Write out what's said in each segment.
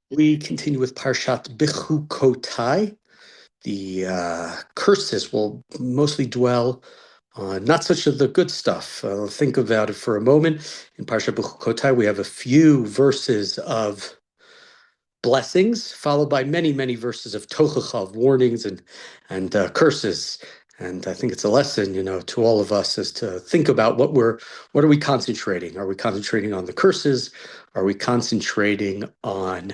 We continue with Parshat Bechukotai. The curses will mostly dwell on not such of the good stuff. Think about it for a moment. In Parshat Bechukotai, we have a few verses of blessings, followed by many, many verses of tochacha, of warnings and curses. And I think it's a lesson, to all of us, is to think about what are we concentrating? Are we concentrating on the curses? Are we concentrating on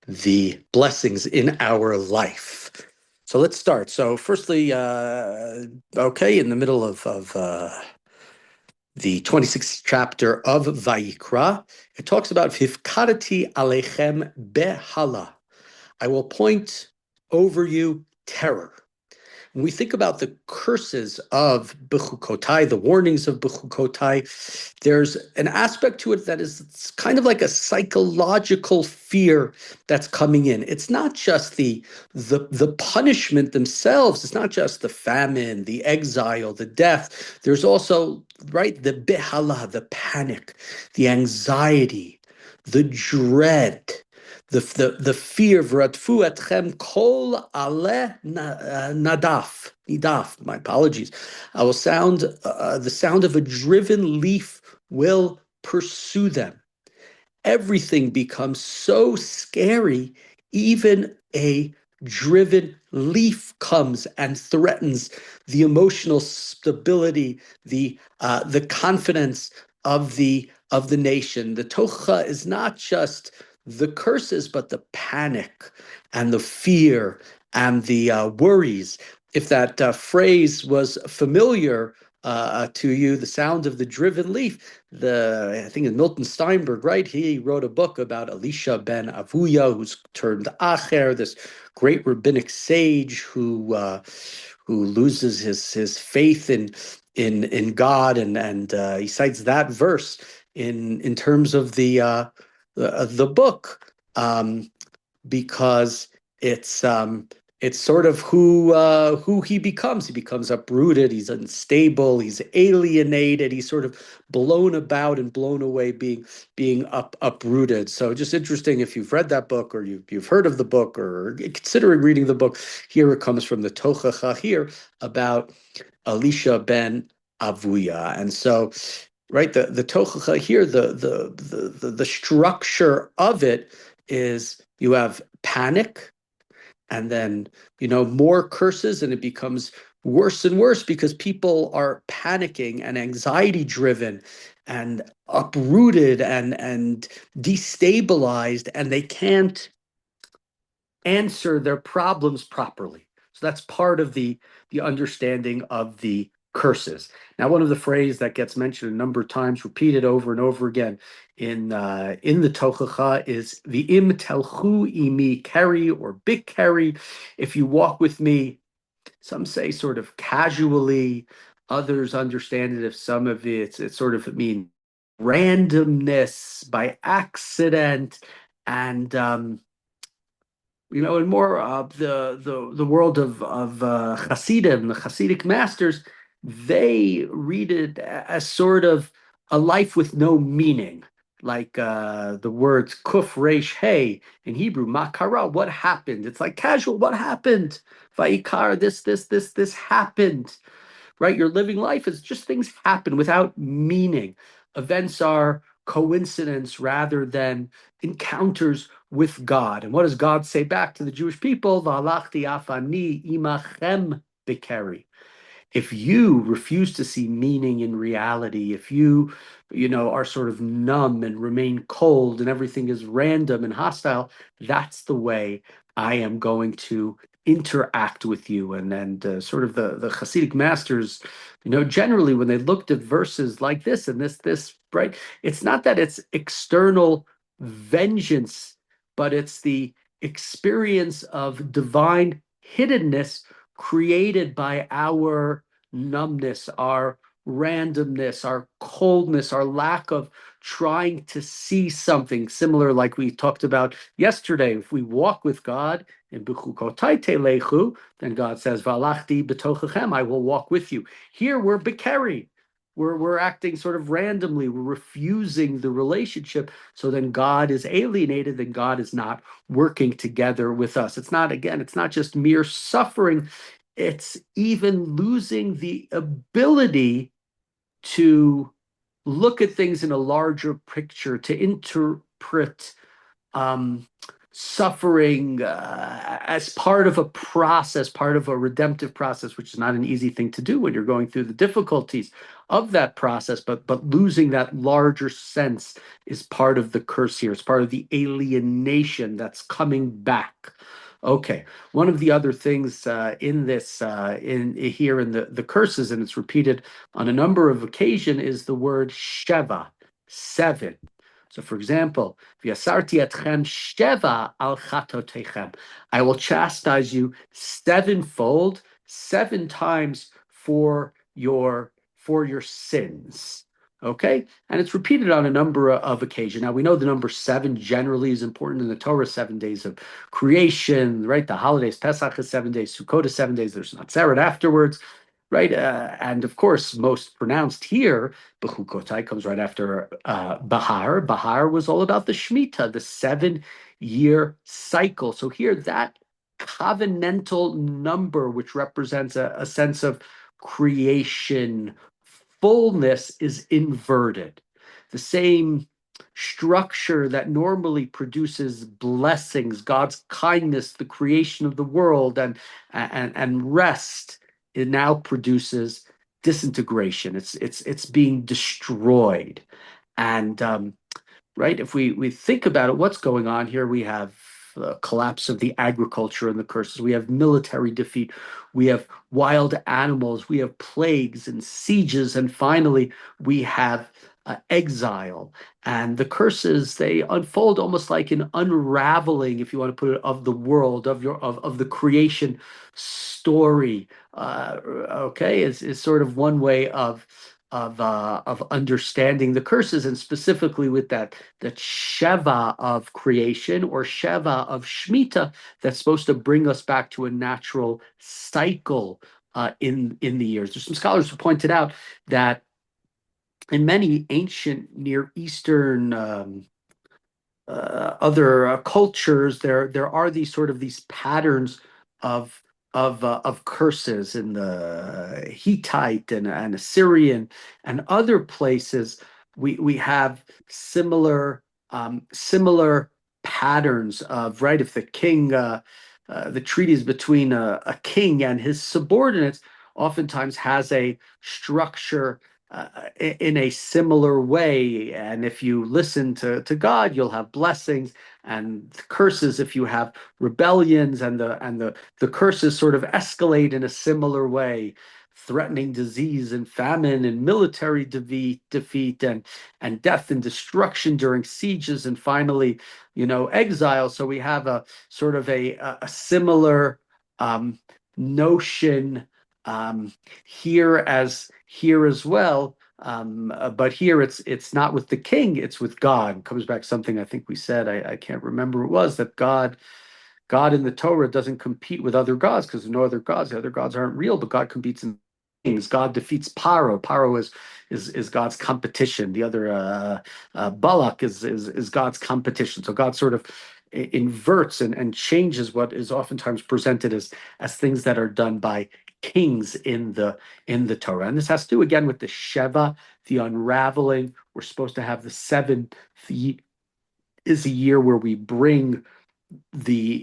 the blessings in our life? So let's start. So firstly, in the middle of the 26th chapter of Vayikra, it talks about Vifkadati Alechem Behala. I will point over you terror. When we think about the curses of Bechukotai, the warnings of Bechukotai, there's an aspect to it that is kind of like a psychological fear that's coming in. It's not just the punishment themselves. It's not just the famine, the exile, the death. There's also, right, the behala, the panic, the anxiety, the dread, the fear, v'ratfu etchem kol ale nidaf. My apologies. I will sound the sound of a driven leaf will pursue them. Everything becomes so scary. Even a driven leaf comes and threatens the emotional stability, the confidence of the nation. The tocha is not just the curses, but the panic and the fear and the worries. If that phrase was familiar to you, the sound of the driven leaf, I think it's Milton Steinberg, right? He wrote a book about Elisha ben Avuya, who's turned Acher, this great rabbinic sage who loses his faith in God, and he cites that verse in terms of the book, because it's sort of who he becomes. He becomes uprooted. He's unstable. He's alienated. He's sort of blown about and blown away, being uprooted. So just interesting, if you've read that book or you've heard of the book or considering reading the book, here it comes from the Tochacha here about Elisha ben Avuya. And so, right, the Tochacha here, the structure of it is you have panic, and then, more curses, and it becomes worse and worse because people are panicking and anxiety driven and uprooted and destabilized, and they can't answer their problems properly. So that's part of the understanding of the curses. Now, one of the phrases that gets mentioned a number of times, repeated over and over again in the Tochacha, is the im telchu imi keri, or big keri. If you walk with me, some say sort of casually, others understand it if some of it sort of mean randomness, by accident, and in more of the world of Hasidim, the Hasidic masters, they read it as sort of a life with no meaning, like the words kuf resh hey in Hebrew, makara, what happened? It's like casual, what happened? Vaikar, this happened, right? Your living life is just things happen without meaning. Events are coincidence rather than encounters with God. And what does God say back to the Jewish people? V'halachti afani imachem bekeri. If you refuse to see meaning in reality, if you are sort of numb and remain cold and everything is random and hostile, that's the way I am going to interact with you. And sort of the Hasidic masters, generally when they looked at verses like this and this, right, it's not that it's external vengeance, but it's the experience of divine hiddenness created by our numbness, our randomness, our coldness, our lack of trying to see something similar, like we talked about yesterday. If we walk with God in Bechukotai telechu, then God says, "Valachti b'tochachem," I will walk with you. Here we're bekeri. we're acting sort of randomly. We're refusing the relationship. So then God is alienated, then God is not working together with us. It's not, again, it's not just mere suffering, it's even losing the ability to look at things in a larger picture, to interpret um, suffering as part of a process, part of a redemptive process, which is not an easy thing to do when you're going through the difficulties of that process. But losing that larger sense is part of the curse here. It's part of the alienation that's coming back. Okay, one of the other things in this in here in the curses, and it's repeated on a number of occasions, is the word sheva, seven. So, for example, V'yasarti etchem sheva al chatotechem. I will chastise you sevenfold, seven times for your sins. Okay, and it's repeated on a number of occasions. Now we know the number seven generally is important in the Torah. 7 days of creation, right? The holidays, Pesach is 7 days, Sukkot is 7 days. There's Natzeret afterwards, right? And of course, most pronounced here, Bechukotai comes right after Bahar. Bahar was all about the Shemitah, the 7 year cycle. So here, that covenantal number, which represents a sense of creation fullness, is inverted. The same structure that normally produces blessings, God's kindness, the creation of the world, and rest, it now produces disintegration. It's being destroyed. And right, if we think about it, what's going on here? We have collapse of the agriculture and the curses. We have military defeat. We have wild animals. We have plagues and sieges, and finally we have exile. And the curses, they unfold almost like an unraveling, if you want to put it, of the world, of the creation story. Okay, is sort of one way of understanding the curses, and specifically with that Sheva of creation or Sheva of Shemitah, that's supposed to bring us back to a natural cycle in the years. There's some scholars who pointed out that in many ancient Near Eastern other cultures, there are these patterns of of curses in the Hittite and Assyrian and other places. We have similar patterns of, right, if the king the treaties between a king and his subordinates oftentimes has a structure in a similar way. And if you listen to God, you'll have blessings and curses if you have rebellions, and the curses sort of escalate in a similar way, threatening disease and famine and military defeat and death and destruction during sieges, and finally, exile. So we have a sort of a similar notion um, here as well. But here it's not with the king, it's with God. It comes back something I think we said, I can't remember, it was that God in the Torah doesn't compete with other gods because there's no other gods. The other gods aren't real, but God competes in things. God defeats Paro. Paro is God's competition. The other Balak is God's competition. So God sort of inverts and changes what is oftentimes presented as things that are done by kings in the Torah. And this has to do again with the Sheva, the unraveling. We're supposed to have the seventh is a year where we bring the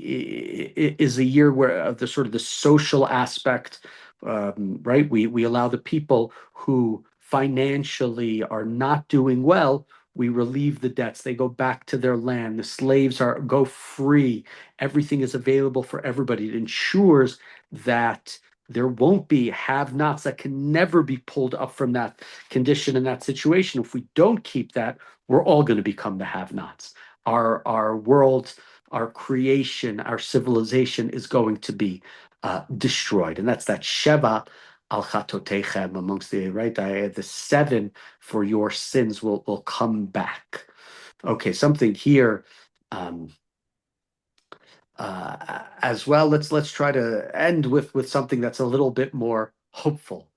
is a year where of the sort of the social aspect, right? We allow the people who financially are not doing well. We relieve the debts. They go back to their land. The slaves go free. Everything is available for everybody. It ensures that there won't be have-nots that can never be pulled up from that condition and that situation. If we don't keep that, we're all going to become the have-nots. Our world, our creation, our civilization is going to be destroyed. And that's that Sheva al Chatotechem, amongst the, right, the seven for your sins will come back. Okay, something here as well. Let's try to end with something that's a little bit more hopeful.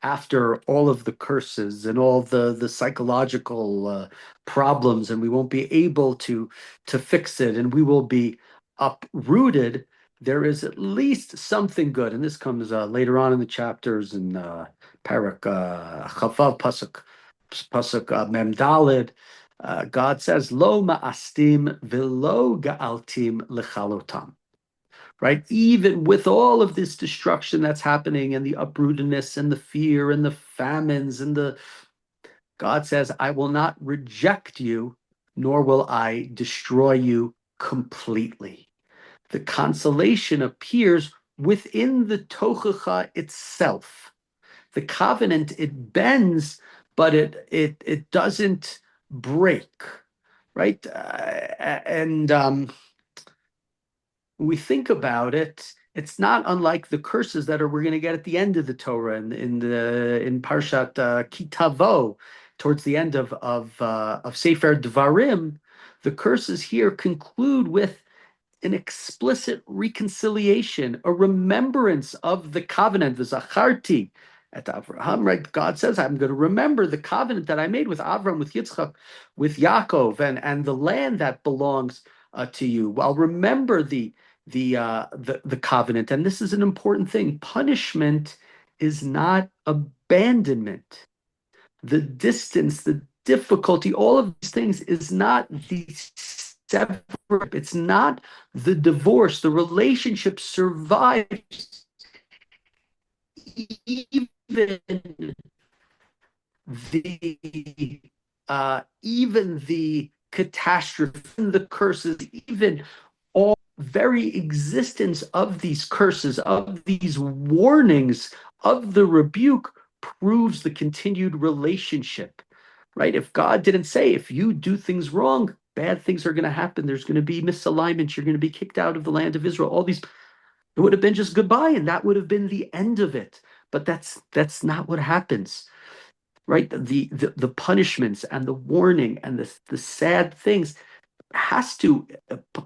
after all of the curses and all the psychological problems, and we won't be able to fix it, and we will be uprooted. There is at least something good, and this comes later on in the chapters in Parak Chavav Pasuk Mem Daled. God says, "Lo ma'astim velo ga'altim lechalotam." Right? Even with all of this destruction that's happening and the uprootedness and the fear and the famines and the God says, I will not reject you, nor will I destroy you completely. The consolation appears within the tochacha itself. The covenant, it bends, but it doesn't break, right? And when we think about it, it's not unlike the curses that we're going to get at the end of the Torah in Parshat Kitavo, towards the end of Sefer Dvarim. The curses here conclude with an explicit reconciliation, a remembrance of the covenant, the Zacharti at Avraham, right? God says, I'm going to remember the covenant that I made with Avram, with Yitzchak, with Yaakov, and the land that belongs to you. I'll remember the covenant. And this is an important thing. Punishment is not abandonment. The distance, the difficulty, all of these things is not the separate, it's not the divorce. The relationship survives even even the catastrophe, the curses, even all very existence of these curses, of these warnings, of the rebuke proves the continued relationship, right? If God didn't say, if you do things wrong, bad things are going to happen. There's going to be misalignments. You're going to be kicked out of the land of Israel. All these, it would have been just goodbye, and that would have been the end of it. But that's not what happens, right? The punishments and the warning and the sad things has to,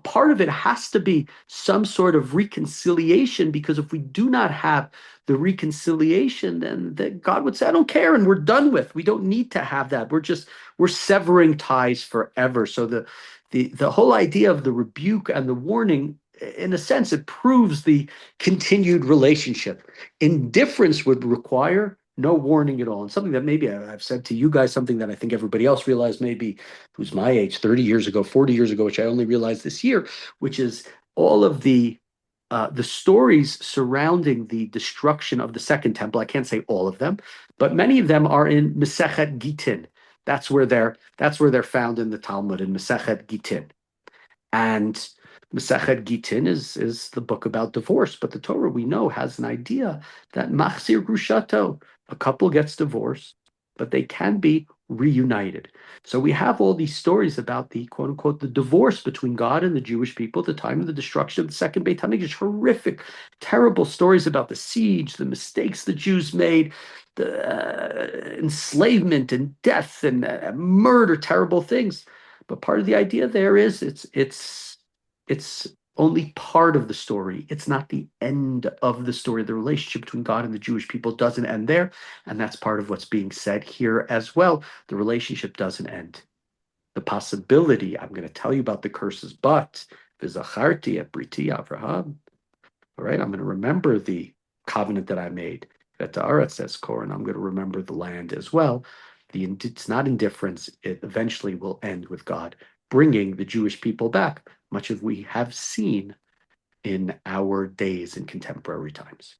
part of it has to be some sort of reconciliation, because if we do not have the reconciliation, then God would say, I don't care, and we're done with. We don't need to have that. We're severing ties forever. So the whole idea of the rebuke and the warning, in a sense, it proves the continued relationship. Indifference would require no warning at all. And something that maybe I've said to you guys, something that I think everybody else realized, maybe who's my age, 30 years ago, 40 years ago, which I only realized this year, which is all of the stories surrounding the destruction of the second temple. I can't say all of them, but many of them are in Masechet Gitin. That's where they're found in the Talmud, in Masechet Gitin. And Masechet Gitin is the book about divorce, but the Torah, we know, has an idea that Machzir Grushato, a couple gets divorced, but they can be reunited. So we have all these stories about the quote unquote the divorce between God and the Jewish people at the time of the destruction of the second Beit HaMikdash. Horrific, terrible stories about the siege, the mistakes the Jews made, the enslavement and death and murder, terrible things. But part of the idea there is it's only part of the story. It's not the end of the story. The relationship between God and the Jewish people doesn't end there. And that's part of what's being said here as well. The relationship doesn't end. The possibility, I'm going to tell you about the curses, but v'zacharti et briti Avraham. All right, I'm going to remember the covenant that I made. At the Aretz says Koran, I'm going to remember the land as well. It's not indifference. It eventually will end with God bringing the Jewish people back, much of we have seen in our days in contemporary times.